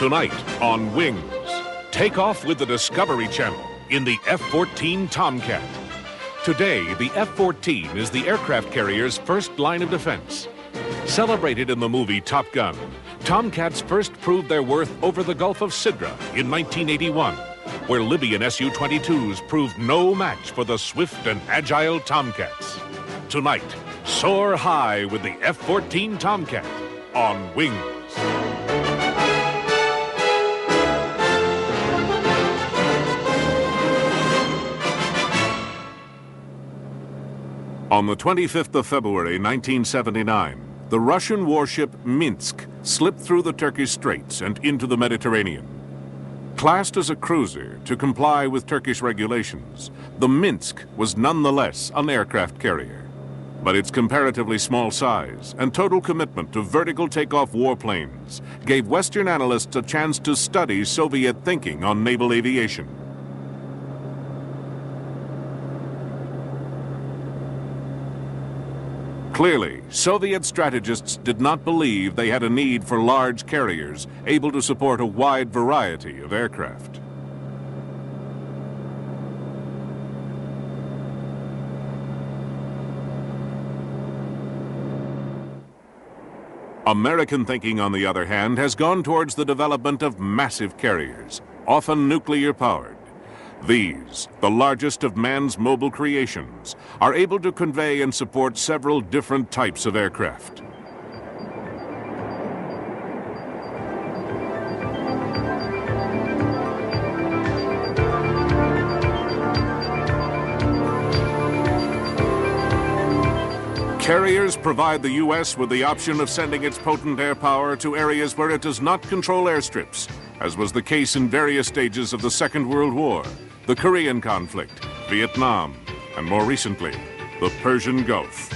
Tonight on Wings, take off with the Discovery Channel in the F-14 Tomcat. Today, the F-14 is the aircraft carrier's first line of defense. Celebrated in the movie Top Gun, Tomcats first proved their worth over the Gulf of Sidra in 1981, where Libyan Su-22s proved no match for the swift and agile Tomcats. Tonight, soar high with the F-14 Tomcat on Wings. On the 25th of February, 1979, the Russian warship Minsk slipped through the Turkish Straits and into the Mediterranean. Classed as a cruiser to comply with Turkish regulations, the Minsk was nonetheless an aircraft carrier. But its comparatively small size and total commitment to vertical takeoff warplanes gave Western analysts a chance to study Soviet thinking on naval aviation. Clearly, Soviet strategists did not believe they had a need for large carriers able to support a wide variety of aircraft. American thinking, on the other hand, has gone towards the development of massive carriers, often nuclear-powered. These, the largest of man's mobile creations, are able to convey and support several different types of aircraft. Carriers provide the U.S. with the option of sending its potent air power to areas where it does not control airstrips, as was the case in various stages of the Second World War, the Korean conflict, Vietnam, and more recently, the Persian Gulf.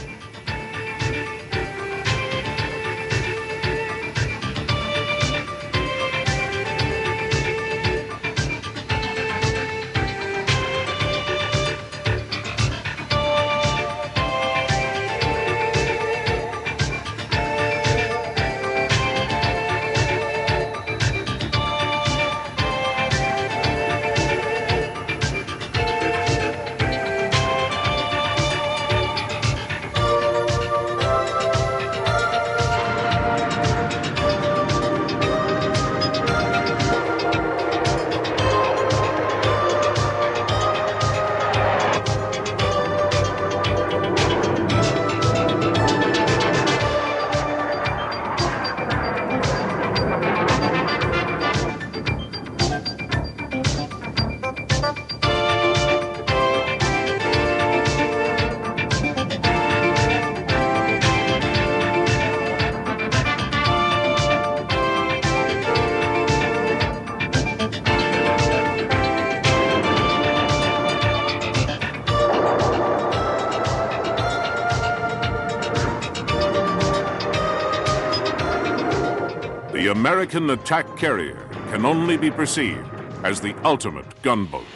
The American attack carrier can only be perceived as the ultimate gunboat.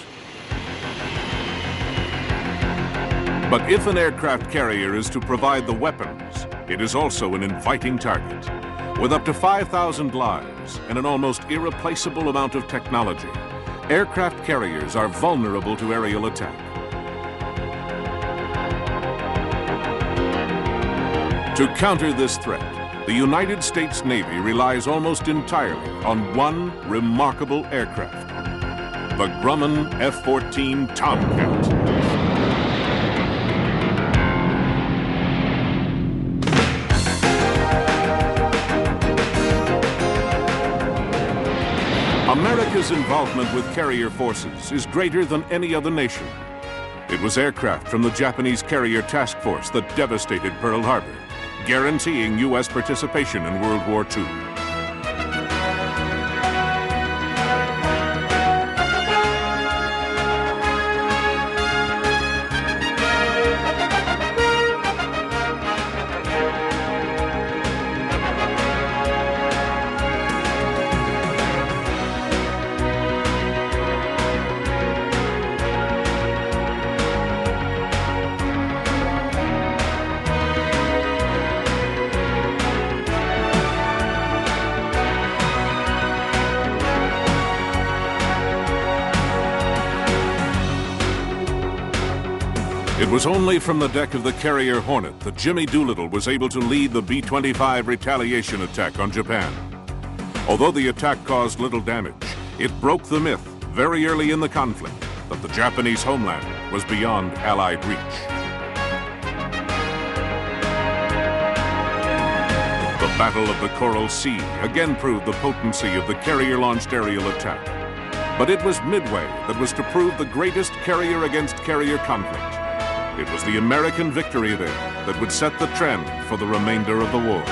But if an aircraft carrier is to provide the weapons, it is also an inviting target. With up to 5,000 lives and an almost irreplaceable amount of technology, aircraft carriers are vulnerable to aerial attack. To counter this threat, the United States Navy relies almost entirely on one remarkable aircraft, the Grumman F-14 Tomcat. America's involvement with carrier forces is greater than any other nation. It was aircraft from the Japanese carrier task force that devastated Pearl Harbor, guaranteeing U.S. participation in World War II. It was only from the deck of the carrier Hornet that Jimmy Doolittle was able to lead the B-25 retaliation attack on Japan. Although the attack caused little damage, it broke the myth very early in the conflict that the Japanese homeland was beyond Allied reach. The Battle of the Coral Sea again proved the potency of the carrier-launched aerial attack. But it was Midway that was to prove the greatest carrier-against-carrier conflict. It was the American victory there that would set the trend for the remainder of the war.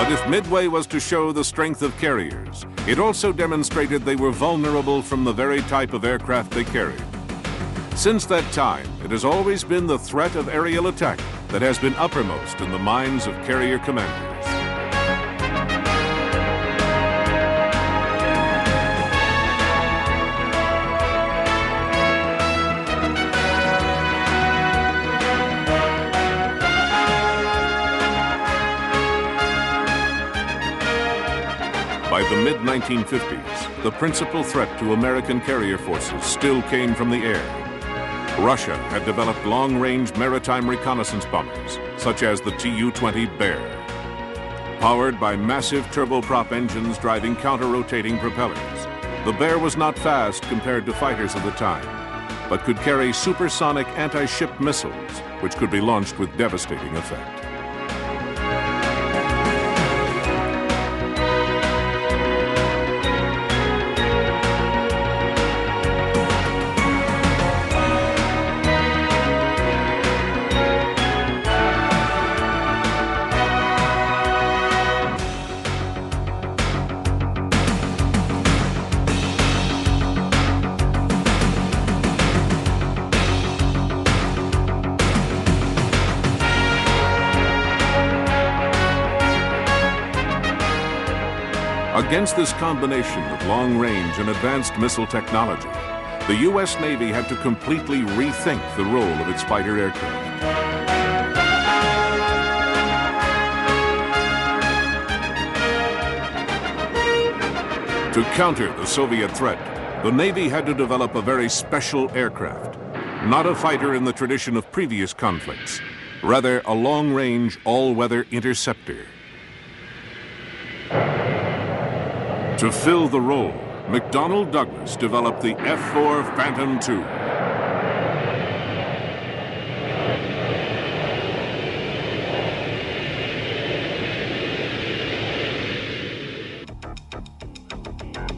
If Midway was to show the strength of carriers, it also demonstrated they were vulnerable from the very type of aircraft they carried. Since that time, it has always been the threat of aerial attack that has been uppermost in the minds of carrier commanders. By the mid-1950s, the principal threat to American carrier forces still came from the air. Russia had developed long-range maritime reconnaissance bombers, such as the Tu-20 Bear. Powered by massive turboprop engines driving counter-rotating propellers, the Bear was not fast compared to fighters of the time, but could carry supersonic anti-ship missiles, which could be launched with devastating effect. Against this combination of long-range and advanced missile technology, the U.S. Navy had to completely rethink the role of its fighter aircraft. To counter the Soviet threat, the Navy had to develop a very special aircraft, not a fighter in the tradition of previous conflicts, rather a long-range, all-weather interceptor. To fill the role, McDonnell Douglas developed the F-4 Phantom II.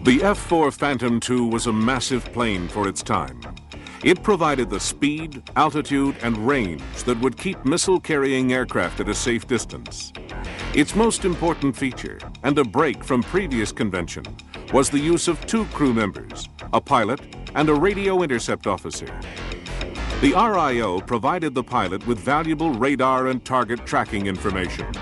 The F-4 Phantom II was a massive plane for its time. It provided the speed, altitude, and range that would keep missile-carrying aircraft at a safe distance. Its most important feature, and a break from previous convention, was the use of two crew members, a pilot and a radio intercept officer. The RIO provided the pilot with valuable radar and target tracking information.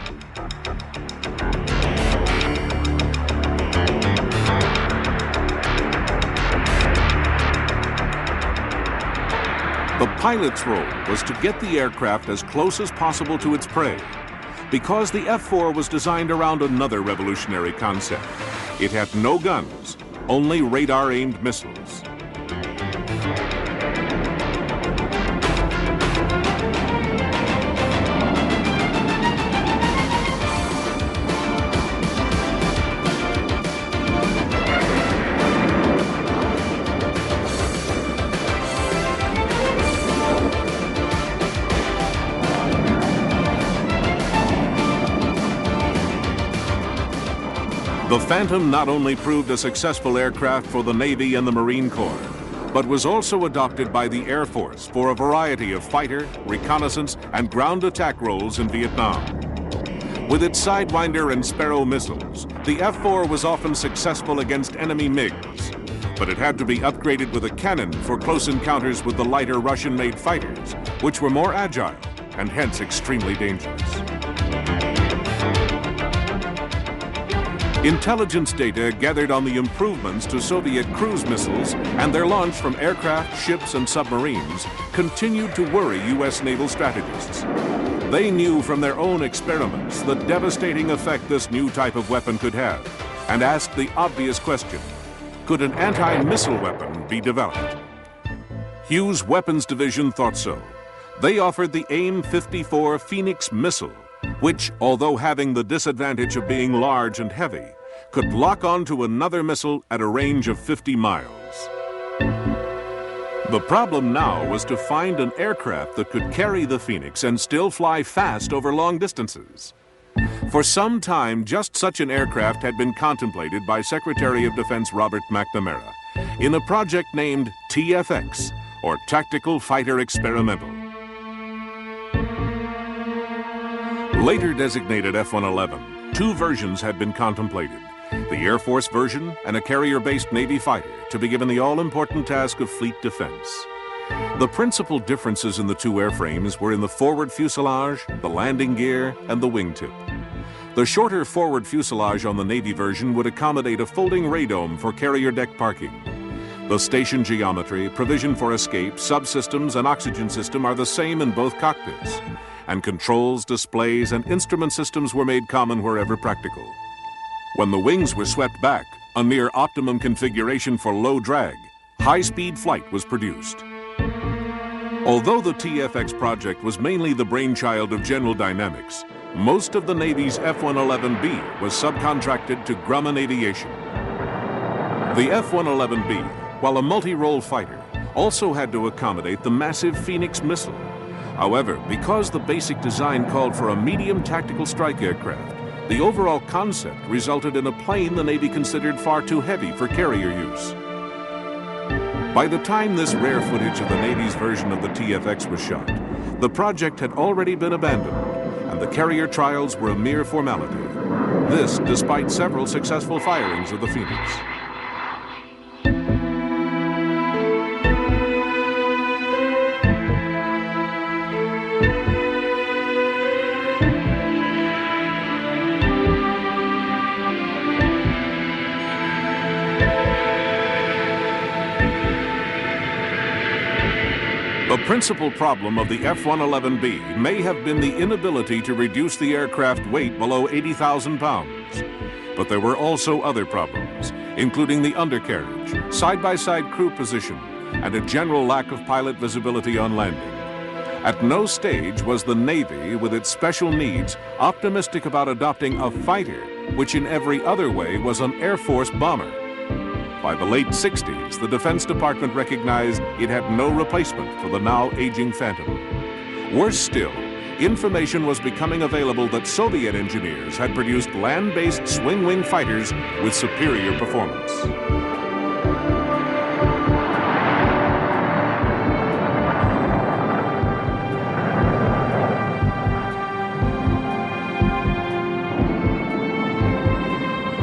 The pilot's role was to get the aircraft as close as possible to its prey. Because the F-4 was designed around another revolutionary concept. It had no guns, only radar-aimed missiles. The Phantom not only proved a successful aircraft for the Navy and the Marine Corps, but was also adopted by the Air Force for a variety of fighter, reconnaissance, and ground attack roles in Vietnam. With its Sidewinder and Sparrow missiles, the F-4 was often successful against enemy MiGs, but it had to be upgraded with a cannon for close encounters with the lighter Russian-made fighters, which were more agile and hence extremely dangerous. Intelligence data gathered on the improvements to Soviet cruise missiles and their launch from aircraft, ships, and submarines continued to worry U.S. naval strategists. They knew from their own experiments the devastating effect this new type of weapon could have, and asked the obvious question: could an anti-missile weapon be developed? Hughes Weapons Division thought so. They offered the AIM-54 Phoenix missile, which, although having the disadvantage of being large and heavy, could lock onto another missile at a range of 50 miles. The problem now was to find an aircraft that could carry the Phoenix and still fly fast over long distances. For some time, just such an aircraft had been contemplated by Secretary of Defense Robert McNamara in a project named TFX, or Tactical Fighter Experimental. Later designated F-111, two versions had been contemplated: the Air Force version and a carrier-based Navy fighter to be given the all-important task of fleet defense. The principal differences in the two airframes were in the forward fuselage, the landing gear, and the wingtip. The shorter forward fuselage on the Navy version would accommodate a folding radome for carrier deck parking. The station geometry, provision for escape, subsystems, and oxygen system are the same in both cockpits, and controls, displays, and instrument systems were made common wherever practical. When the wings were swept back, a near optimum configuration for low drag, high-speed flight was produced. Although the TFX project was mainly the brainchild of General Dynamics, most of the Navy's F-111B was subcontracted to Grumman Aviation. The F-111B, while a multi-role fighter, also had to accommodate the massive Phoenix missile. However, because the basic design called for a medium tactical strike aircraft, the overall concept resulted in a plane the Navy considered far too heavy for carrier use. By the time this rare footage of the Navy's version of the TFX was shot, the project had already been abandoned, and the carrier trials were a mere formality. This despite several successful firings of the Phoenix. The principal problem of the F-111B may have been the inability to reduce the aircraft weight below 80,000 pounds. But there were also other problems, including the undercarriage, side-by-side crew position, and a general lack of pilot visibility on landing. At no stage was the Navy, with its special needs, optimistic about adopting a fighter, which in every other way was an Air Force bomber. By the late 60s, the Defense Department recognized it had no replacement for the now aging Phantom. Worse still, information was becoming available that Soviet engineers had produced land-based swing-wing fighters with superior performance.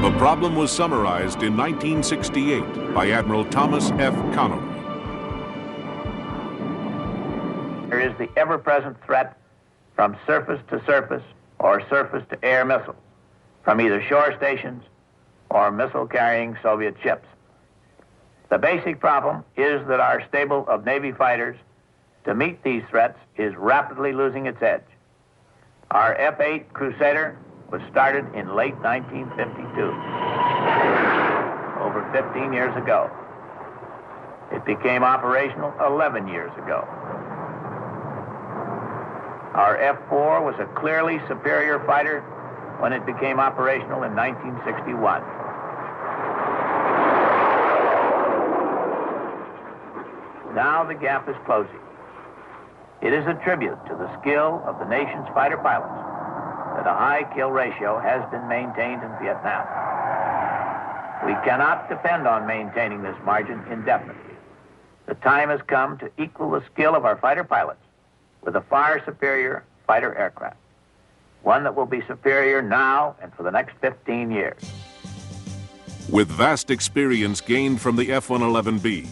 The problem was summarized in 1968 by Admiral Thomas F. Conway. There is the ever-present threat from surface to surface or surface to air missiles from either shore stations or missile-carrying Soviet ships. The basic problem is that our stable of Navy fighters to meet these threats is rapidly losing its edge. Our F-8 Crusader was started in late 1952, over 15 years ago. It became operational 11 years ago. Our F-4 was a clearly superior fighter when it became operational in 1961. Now the gap is closing. It is a tribute to the skill of the nation's fighter pilots that a high kill ratio has been maintained in Vietnam. We cannot depend on maintaining this margin indefinitely. The time has come to equal the skill of our fighter pilots with a far superior fighter aircraft, one that will be superior now and for the next 15 years. With vast experience gained from the F-111B,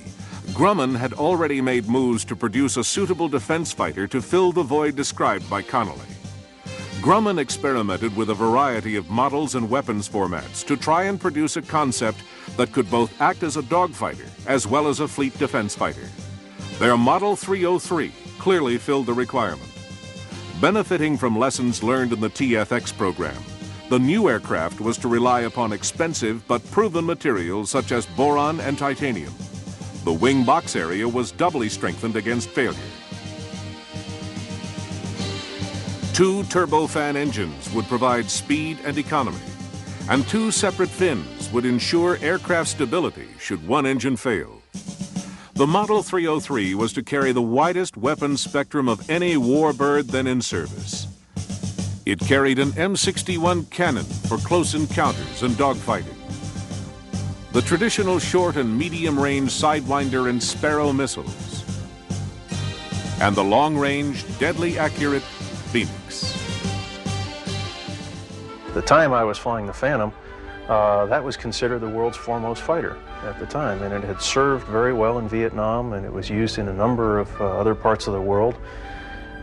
Grumman had already made moves to produce a suitable defense fighter to fill the void described by Connolly. Grumman experimented with a variety of models and weapons formats to try and produce a concept that could both act as a dogfighter as well as a fleet defense fighter. Their Model 303 clearly filled the requirement. Benefiting from lessons learned in the TFX program, the new aircraft was to rely upon expensive but proven materials such as boron and titanium. The wing box area was doubly strengthened against failure. 2 turbofan engines would provide speed and economy, and 2 separate fins would ensure aircraft stability should one engine fail. The Model 303 was to carry the widest weapons spectrum of any warbird then in service. It carried an M61 cannon for close encounters and dogfighting, the traditional short and medium-range Sidewinder and Sparrow missiles, and the long-range, deadly accurate Phoenix. The time I was flying the Phantom, that was considered the world's foremost fighter at the time, and it had served very well in Vietnam, and it was used in a number of other parts of the world.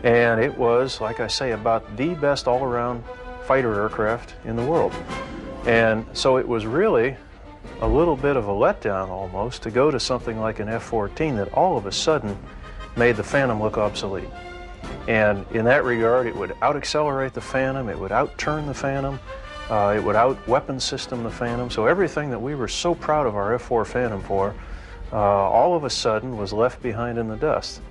And it was, like I say, about the best all-around fighter aircraft in the world. And so it was really a little bit of a letdown almost to go to something like an F-14 that all of a sudden made the Phantom look obsolete. And in that regard, it would out-accelerate the Phantom, it would out-turn the Phantom, it would out-weapon system the Phantom. So everything that we were so proud of our F-4 Phantom for, all of a sudden was left behind in the dust.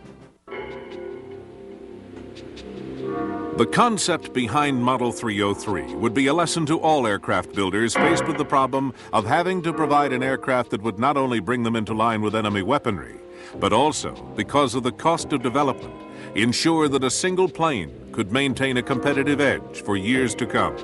The concept behind Model 303 would be a lesson to all aircraft builders faced with the problem of having to provide an aircraft that would not only bring them into line with enemy weaponry, but also, because of the cost of development, ensure that a single plane could maintain a competitive edge for years to come.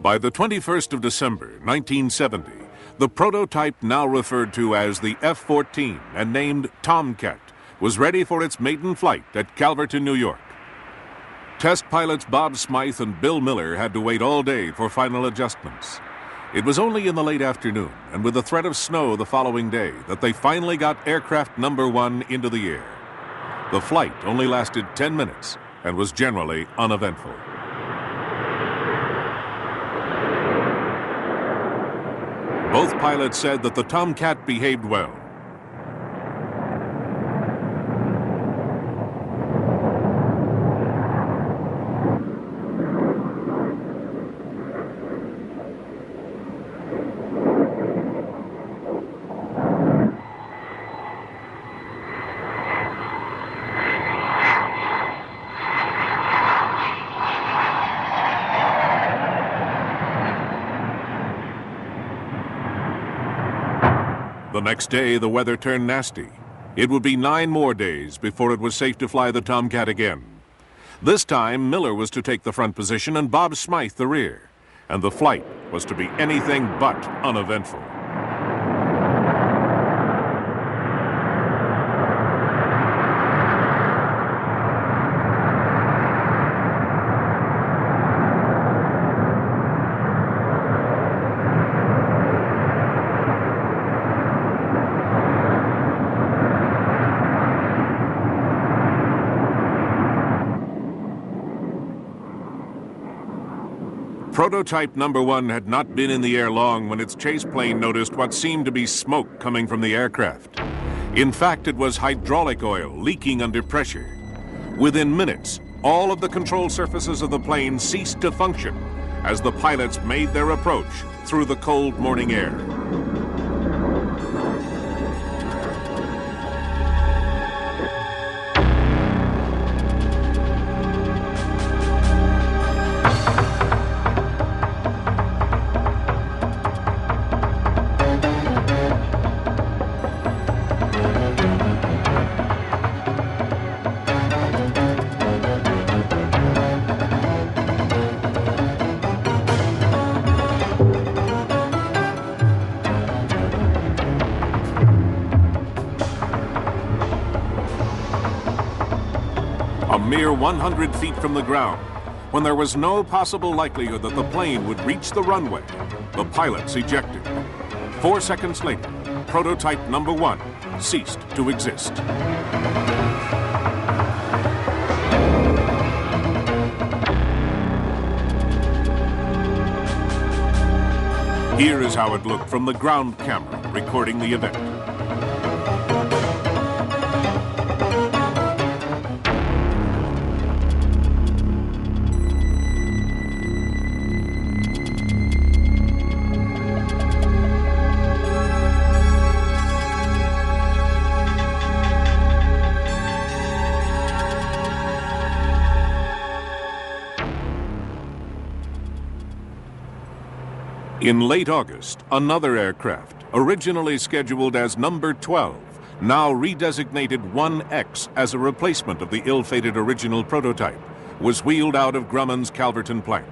By the 21st of December, 1970, the prototype now referred to as the F-14 and named Tomcat was ready for its maiden flight at Calverton, New York. Test pilots Bob Smythe and Bill Miller had to wait all day for final adjustments. It was only in the late afternoon and with the threat of snow the following day that they finally got aircraft number 1 into the air. The flight only lasted 10 minutes and was generally uneventful. Both pilots said that the Tomcat behaved well. The next day, the weather turned nasty. It would be 9 more days before it was safe to fly the Tomcat again. This time, Miller was to take the front position and Bob Smythe the rear, and the flight was to be anything but uneventful. Prototype number 1 had not been in the air long when its chase plane noticed what seemed to be smoke coming from the aircraft. In fact, it was hydraulic oil leaking under pressure. Within minutes, all of the control surfaces of the plane ceased to function as the pilots made their approach through the cold morning air. A mere 100 feet from the ground, when there was no possible likelihood that the plane would reach the runway, the pilots ejected. 4 seconds later, prototype number 1 ceased to exist. Here is how it looked from the ground camera recording the event. In late August, another aircraft, originally scheduled as number 12, now redesignated 1X as a replacement of the ill-fated original prototype, was wheeled out of Grumman's Calverton plant.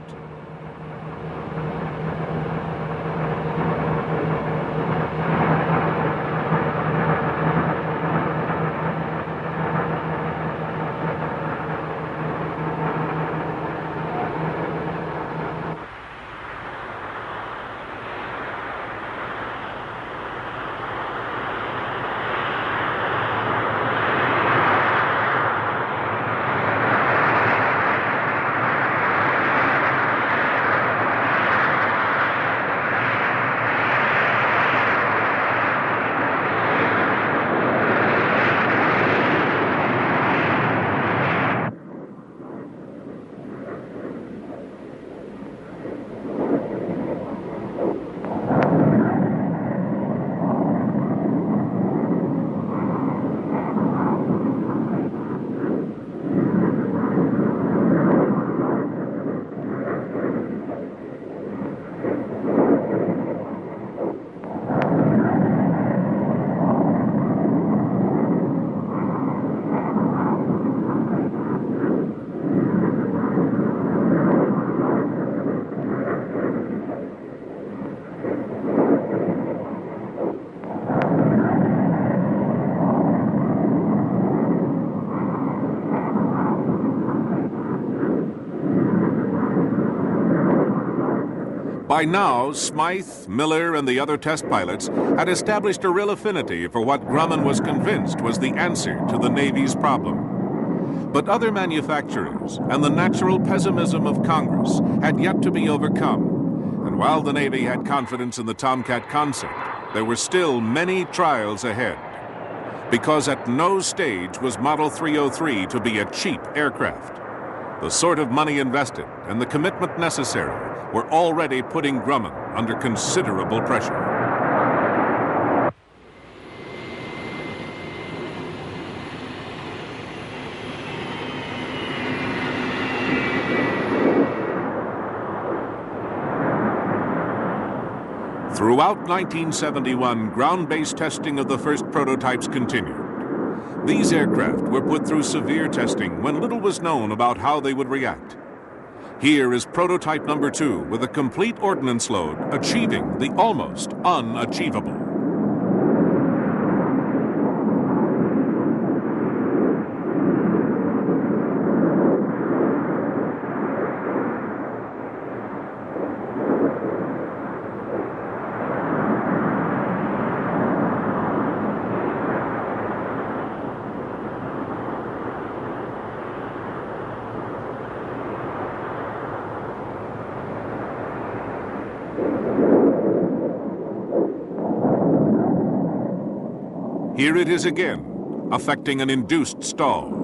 By now, Smythe, Miller, and the other test pilots had established a real affinity for what Grumman was convinced was the answer to the Navy's problem. But other manufacturers and the natural pessimism of Congress had yet to be overcome. And while the Navy had confidence in the Tomcat concept, there were still many trials ahead. Because at no stage was Model 303 to be a cheap aircraft. The sort of money invested and the commitment necessary were already putting Grumman under considerable pressure. Throughout 1971, ground-based testing of the first prototypes continued. These aircraft were put through severe testing when little was known about how they would react. Here is prototype number 2 with a complete ordnance load, achieving the almost unachievable. Here it is again, affecting an induced stall.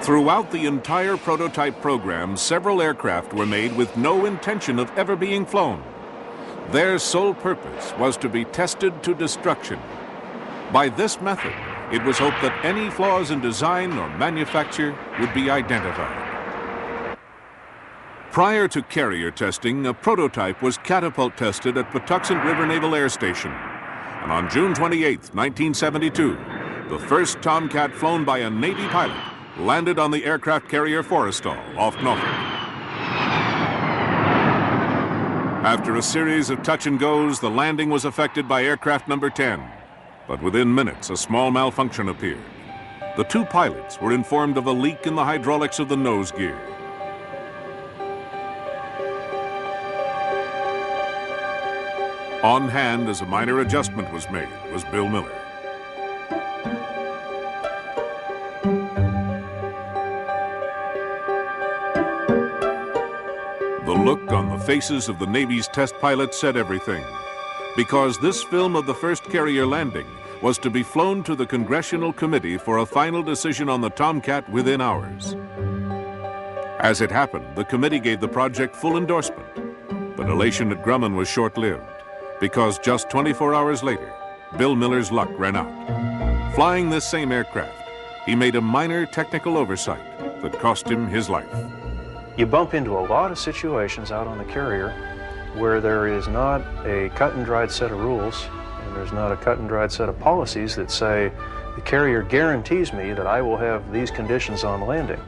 Throughout the entire prototype program, several aircraft were made with no intention of ever being flown. Their sole purpose was to be tested to destruction. By this method, it was hoped that any flaws in design or manufacture would be identified. Prior to carrier testing, a prototype was catapult tested at Patuxent River Naval Air Station. And on June 28, 1972, the first Tomcat flown by a Navy pilot landed on the aircraft carrier Forrestal off Norfolk. After a series of touch and goes, the landing was affected by aircraft number 10. But within minutes, a small malfunction appeared. The two pilots were informed of a leak in the hydraulics of the nose gear. On hand as a minor adjustment was made was Bill Miller. The look on the faces of the Navy's test pilots said everything, because this film of the first carrier landing was to be flown to the Congressional Committee for a final decision on the Tomcat within hours. As it happened, the committee gave the project full endorsement, but elation at Grumman was short-lived, because just 24 hours later, Bill Miller's luck ran out. Flying this same aircraft, he made a minor technical oversight that cost him his life. You bump into a lot of situations out on the carrier where there is not a cut and dried set of rules and there's not a cut and dried set of policies that say the carrier guarantees me that I will have these conditions on landing.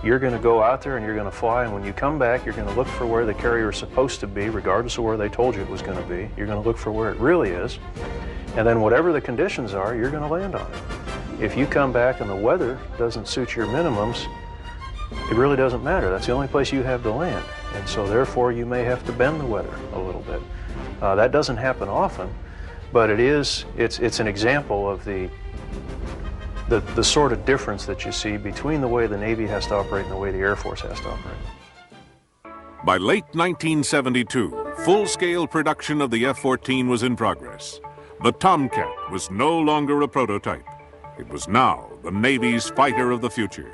You're going to go out there and you're going to fly, and when you come back, you're going to look for where the carrier is supposed to be, regardless of where they told you it was going to be. You're going to look for where it really is, and then whatever the conditions are, you're going to land on it. If you come back and the weather doesn't suit your minimums, it really doesn't matter. That's the only place you have to land. And so therefore you may have to bend the weather a little bit. That doesn't happen often, but it's an example of the sort of difference that you see between the way the Navy has to operate and the way the Air Force has to operate. By late 1972, full-scale production of the F-14 was in progress. The Tomcat was no longer a prototype. It was now the Navy's fighter of the future.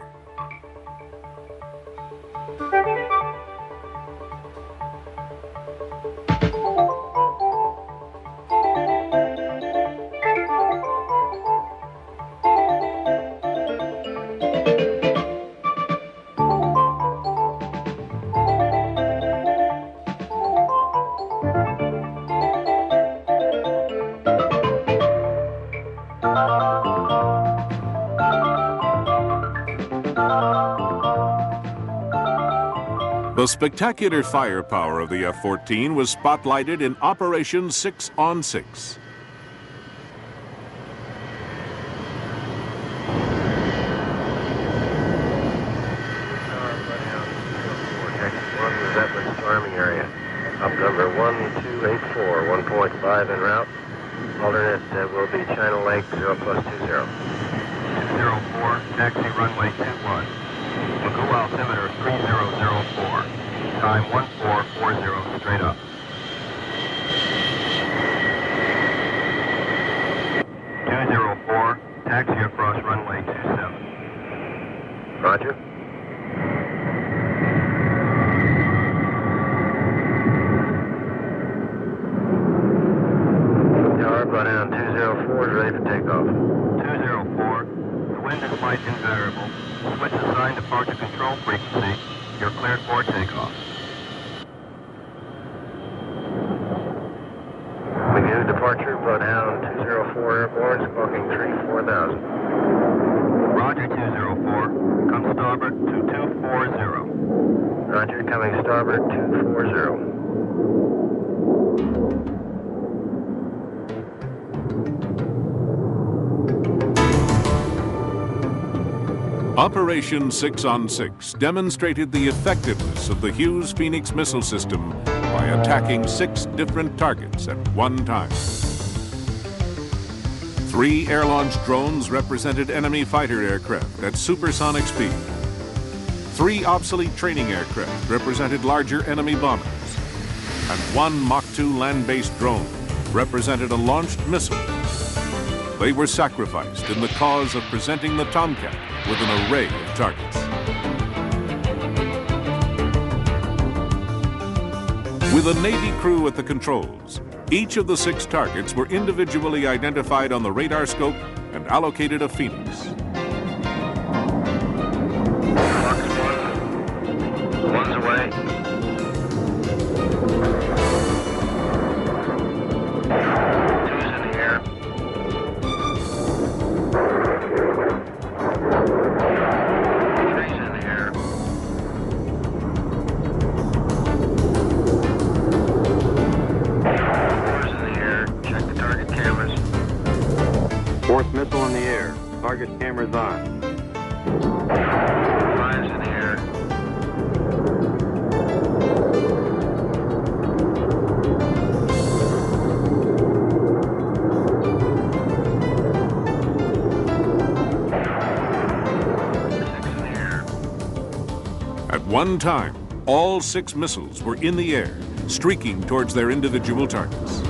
The spectacular firepower of the F-14 was spotlighted in Operation 6 on 6. Storming area. Up number 1284, 1.5 en route. Alternate will be China Lake 0+20. 204, taxi runway 21. Magoo altimeter 3004. Time 1440, straight up. Taxi across runway 27. Roger. Tower, brought down 204 is ready for takeoff. 204, the wind is light and variable. Switch assigned departure control frequency. You're cleared for takeoff. Magoo departure, brought down 204 airborne, squawking 34000. Roger 204, come starboard 2240. Roger, coming starboard 240. Operation 6 on 6 demonstrated the effectiveness of the Hughes Phoenix missile system by attacking 6 different targets at one time. 3 air-launched drones represented enemy fighter aircraft at supersonic speed. 3 obsolete training aircraft represented larger enemy bombers. And 1 Mach 2 land-based drone represented a launched missile. They were sacrificed in the cause of presenting the Tomcat with an array of targets. With a Navy crew at the controls, each of the 6 targets were individually identified on the radar scope and allocated a Phoenix. Fox 1, one's away. 2's in the air. 3's in the air. 4's in the air. Check the target cameras. 4th missile in the air. Target cameras on. 5's in the air. 6's in the air. At one time, all 6 missiles were in the air, streaking towards their individual targets.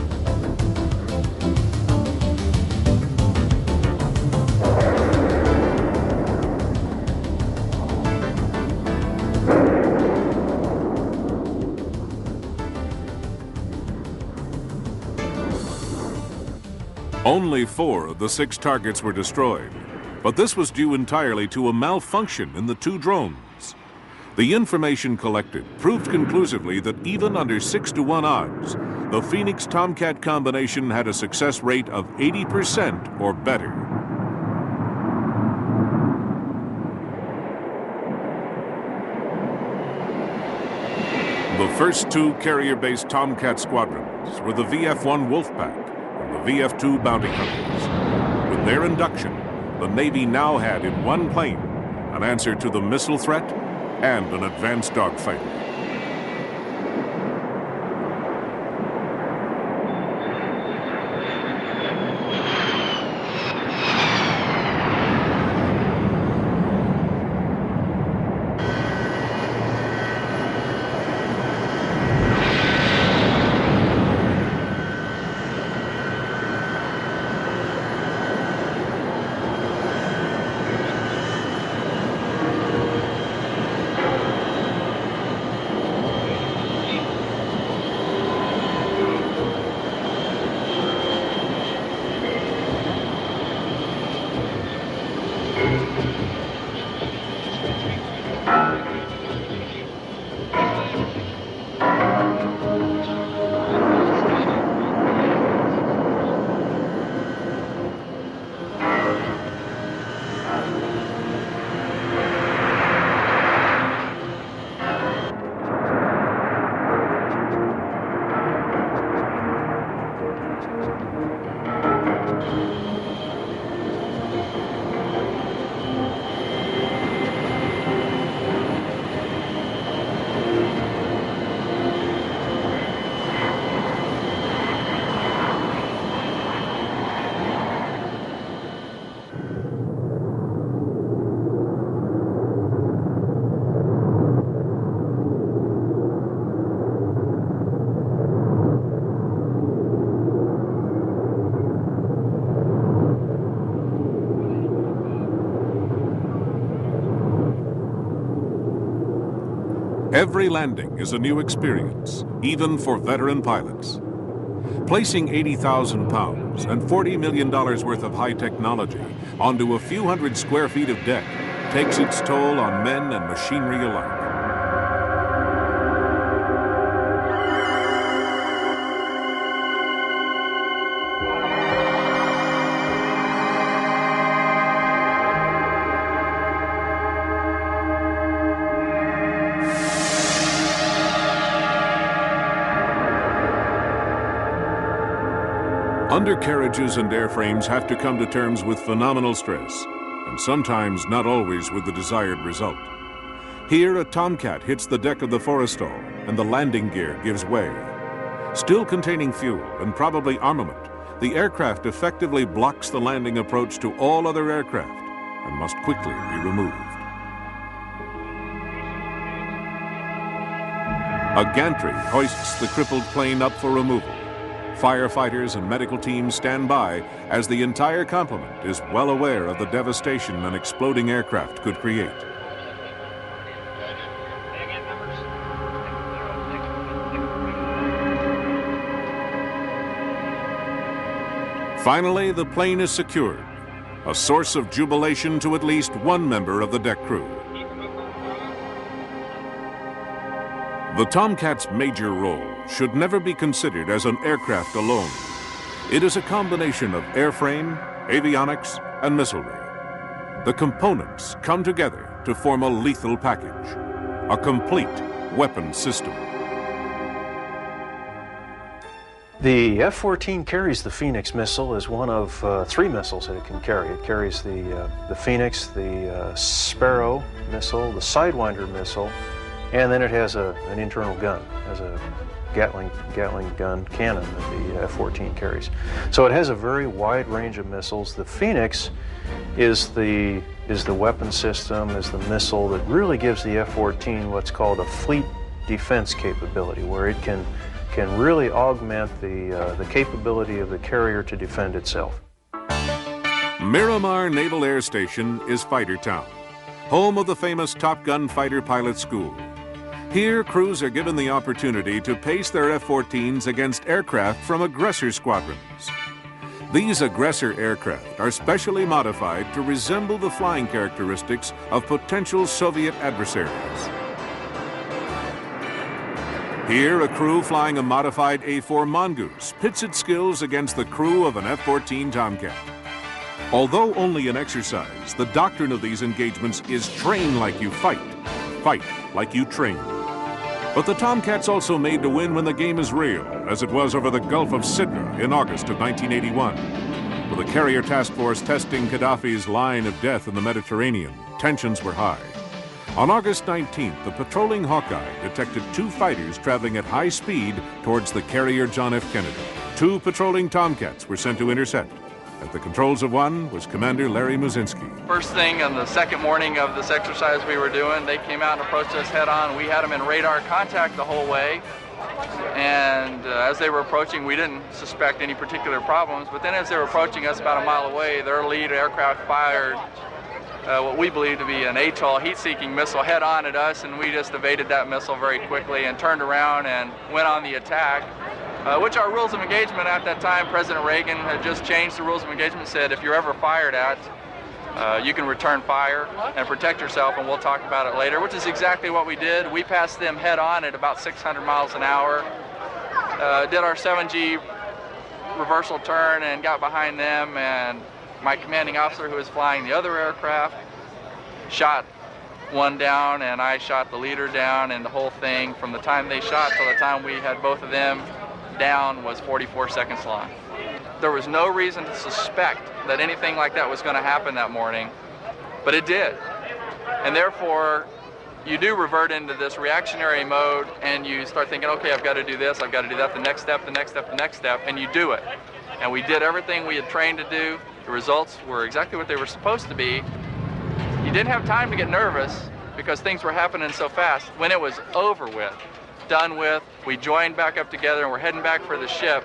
Only 4 of the 6 targets were destroyed, but this was due entirely to a malfunction in the 2 drones. The information collected proved conclusively that even under 6-to-1 odds, the Phoenix Tomcat combination had a success rate of 80% or better. The first 2 carrier-based Tomcat squadrons were the VF-1 Wolfpack and the VF-2 Bounty Hunters. With their induction, the Navy now had in one plane an answer to the missile threat and an advanced dogfighter. Every landing is a new experience, even for veteran pilots. Placing 80,000 pounds and $40 million worth of high technology onto a few hundred square feet of deck takes its toll on men and machinery alike. Undercarriages and airframes have to come to terms with phenomenal stress, and sometimes not always with the desired result. Here, a Tomcat hits the deck of the Forrestal, and the landing gear gives way. Still containing fuel and probably armament, the aircraft effectively blocks the landing approach to all other aircraft and must quickly be removed. A gantry hoists the crippled plane up for removal. Firefighters and medical teams stand by as the entire complement is well aware of the devastation an exploding aircraft could create. Finally, the plane is secured, a source of jubilation to at least one member of the deck crew. The Tomcat's major role should never be considered as an aircraft alone. It is a combination of airframe, avionics, and missilery. The components come together to form a lethal package, a complete weapon system. The F-14 carries the Phoenix missile as one of 3 missiles that it can carry. It carries the Phoenix, the Sparrow missile, the Sidewinder missile, and then it has an internal gun, as a Gatling gun cannon that the F-14 carries. So it has a very wide range of missiles. The Phoenix is the weapon system, is the missile that really gives the F-14 what's called a fleet defense capability, where it can really augment the capability of the carrier to defend itself. Miramar Naval Air Station is Fighter Town, home of the famous Top Gun fighter pilot school. Here, crews are given the opportunity to pace their F-14s against aircraft from aggressor squadrons. These aggressor aircraft are specially modified to resemble the flying characteristics of potential Soviet adversaries. Here, a crew flying a modified A-4 Mongoose pits its skills against the crew of an F-14 Tomcat. Although only an exercise, the doctrine of these engagements is train like you fight, fight like you train. But the Tomcat's also made to win when the game is real, as it was over the Gulf of Sidra in August of 1981. With the carrier task force testing Gaddafi's line of death in the Mediterranean, tensions were high. On August 19th, the patrolling Hawkeye detected 2 fighters traveling at high speed towards the carrier John F. Kennedy. 2 patrolling Tomcats were sent to intercept. At the controls of one was Commander Larry Muzinski. First thing on the second morning of this exercise we were doing, they came out and approached us head on. We had them in radar contact the whole way. And as they were approaching, we didn't suspect any particular problems. But then as they were approaching us about a mile away, their lead aircraft fired what we believe to be an ATOL heat-seeking missile head on at us, and we just evaded that missile very quickly and turned around and went on the attack. Which our rules of engagement at that time, President Reagan had just changed the rules of engagement, said if you're ever fired at, you can return fire and protect yourself, and we'll talk about it later, which is exactly what we did. We passed them head on at about 600 miles an hour, did our 7G reversal turn and got behind them, and my commanding officer, who was flying the other aircraft, shot one down, and I shot the leader down, and the whole thing, from the time they shot till the time we had both of them down, was 44 seconds long. There was no reason to suspect that anything like that was going to happen that morning, but it did. And therefore, you do revert into this reactionary mode, and you start thinking, okay, I've got to do this, I've got to do that, the next step, the next step, the next step, and you do it. And we did everything we had trained to do. The results were exactly what they were supposed to be. You didn't have time to get nervous because things were happening so fast. When it was over with, done with, we joined back up together and we're heading back for the ship.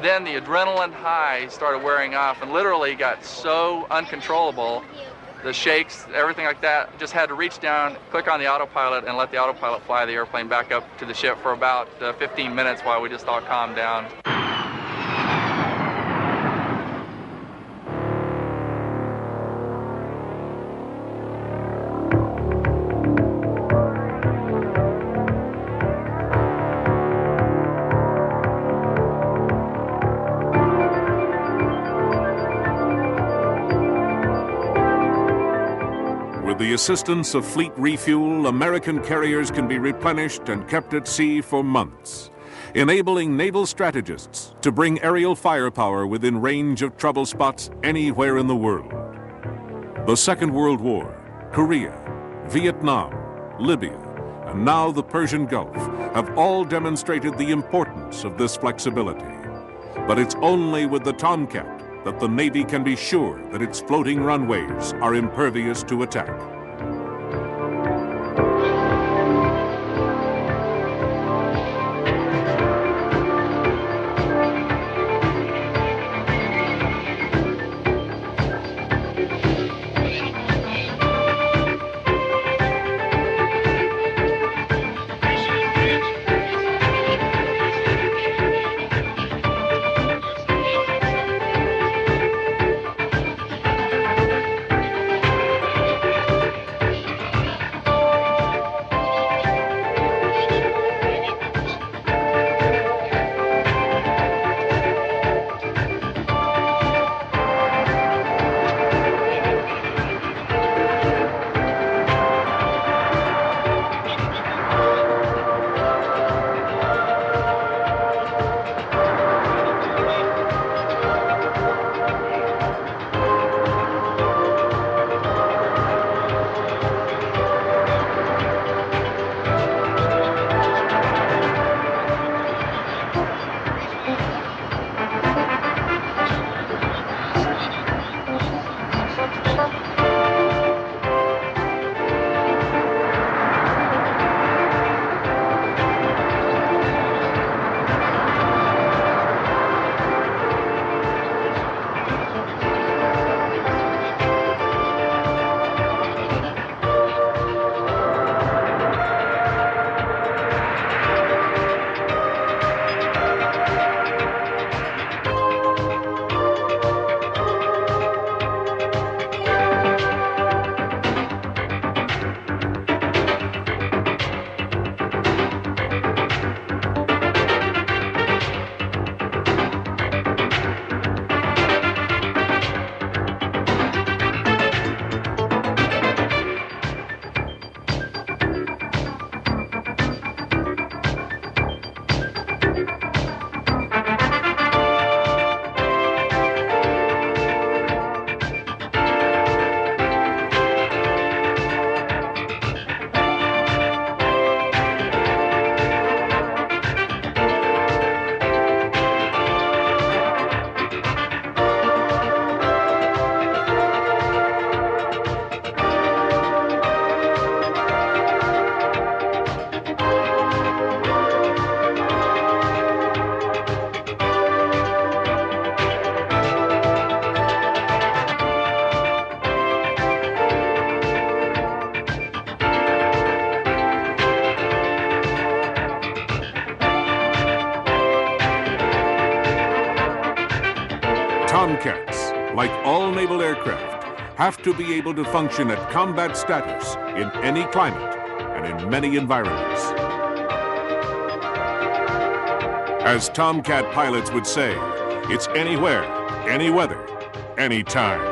Then the adrenaline high started wearing off and literally got so uncontrollable, the shakes, everything like that, just had to reach down, click on the autopilot, and let the autopilot fly the airplane back up to the ship for about 15 minutes while we just all calmed down. With the assistance of fleet refuel, American carriers can be replenished and kept at sea for months, enabling naval strategists to bring aerial firepower within range of trouble spots anywhere in the world. The Second World War, Korea, Vietnam, Libya, and now the Persian Gulf have all demonstrated the importance of this flexibility. But it's only with the Tomcat that the Navy can be sure that its floating runways are impervious to attack. Tomcats, like all naval aircraft, have to be able to function at combat status in any climate and in many environments. As Tomcat pilots would say, it's anywhere, any weather, anytime.